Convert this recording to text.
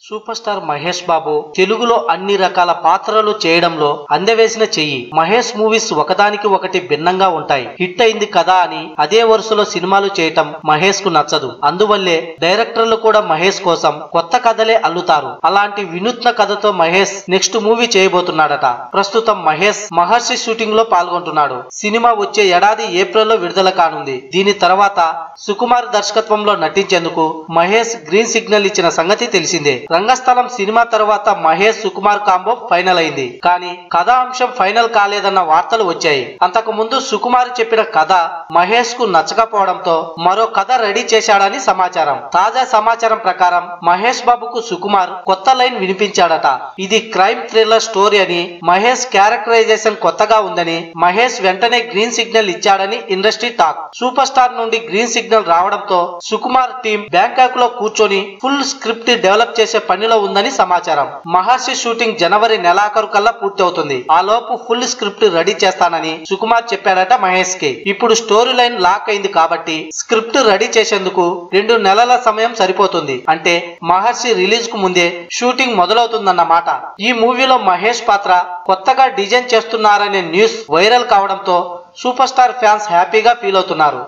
Super star Mahesh Babu తెలుగులో అన్ని రకాల పాత్రలు చేయడంలో అందవేసిన చెయ్యి. మహేష్ మూవీస్ ఒకదానికి ఒకటి భిన్నంగా ఉంటాయి. హిట్ అయింది కదా అని అదే వరుసలో సినిమాలు చేయటం మహేష్ కు నచ్చదు. అందువల్లే డైరెక్టర్లు కూడా మహేష్ కోసం కొత్త కథలే అల్లుతారు. అలాంటి వినూత్న కథతో మహేష్ నెక్స్ట్ మూవీ చేయబోతున్నాడట. ప్రస్తుతం మహేష్ మహర్షి షూటింగ్ లో పాల్గొంటున్నాడు. సినిమా వచ్చే ఏడాది ఏప్రిల్లో విడుదల కానుంది. దీని తర్వాత సుకుమార్ దర్శకత్వంలో నటించేందుకు మహేష్ గ్రీన్ సిగ్నల్ ఇచ్చిన సంగతి తెలిసిందే. రంగస్థలం సినిమా తర్వాత మహేష్ సుకుమార్ కాంబో ఫైనల్ అయింది. కానీ కథా అంశం ఫైనల్ కాలేదన్న వార్తలు వచ్చాయి. అంతకు ముందు సుకుమార్ చెప్పిన కథ మహేష్ కు నచ్చకపోవడంతో మరో కథ రెడీ చేశాడని సమాచారం. తాజా సమాచారం ప్రకారం మహేష్ బాబుకు సుకుమార్ కొత్త లైన్ వినిపించాడట. ఇది క్రైమ్ థ్రిల్లర్ స్టోరీ అని, మహేష్ క్యారెక్టరైజేషన్ కొత్తగా ఉందని మహేష్ వెంటనే గ్రీన్ సిగ్నల్ ఇచ్చాడని ఇండస్ట్రీ టాక్. సూపర్ స్టార్ నుండి గ్రీన్ సిగ్నల్ రావడంతో సుకుమార్ టీం బ్యాంకాక్ లో కూర్చొని ఫుల్ స్క్రిప్ట్ డెవలప్ చేసే పనిలో ఉందని సమాచారం. మహర్షి షూటింగ్ జనవరి నెలాఖరు కల్లా పూర్తి అవుతుంది. ఆ లోపు ఫుల్ స్క్రిప్ట్ రెడీ చేస్తానని సుకుమార్ చెప్పాడట మహేష్ కి. ఇప్పుడు స్టోరీ లైన్ లాక్ అయింది కాబట్టి స్క్రిప్ట్ రెడీ చేసేందుకు 2 నెలల సమయం సరిపోతుంది. అంటే మహర్షి రిలీజ్ కు ముందే షూటింగ్ మొదలవుతుందన్నమాట. ఈ మూవీలో మహేష్ పాత్ర కొత్తగా డిజైన్ చేస్తున్నారనే న్యూస్ వైరల్ కావడంతో సూపర్ స్టార్ ఫ్యాన్స్ హ్యాపీగా ఫీల్ అవుతున్నారు.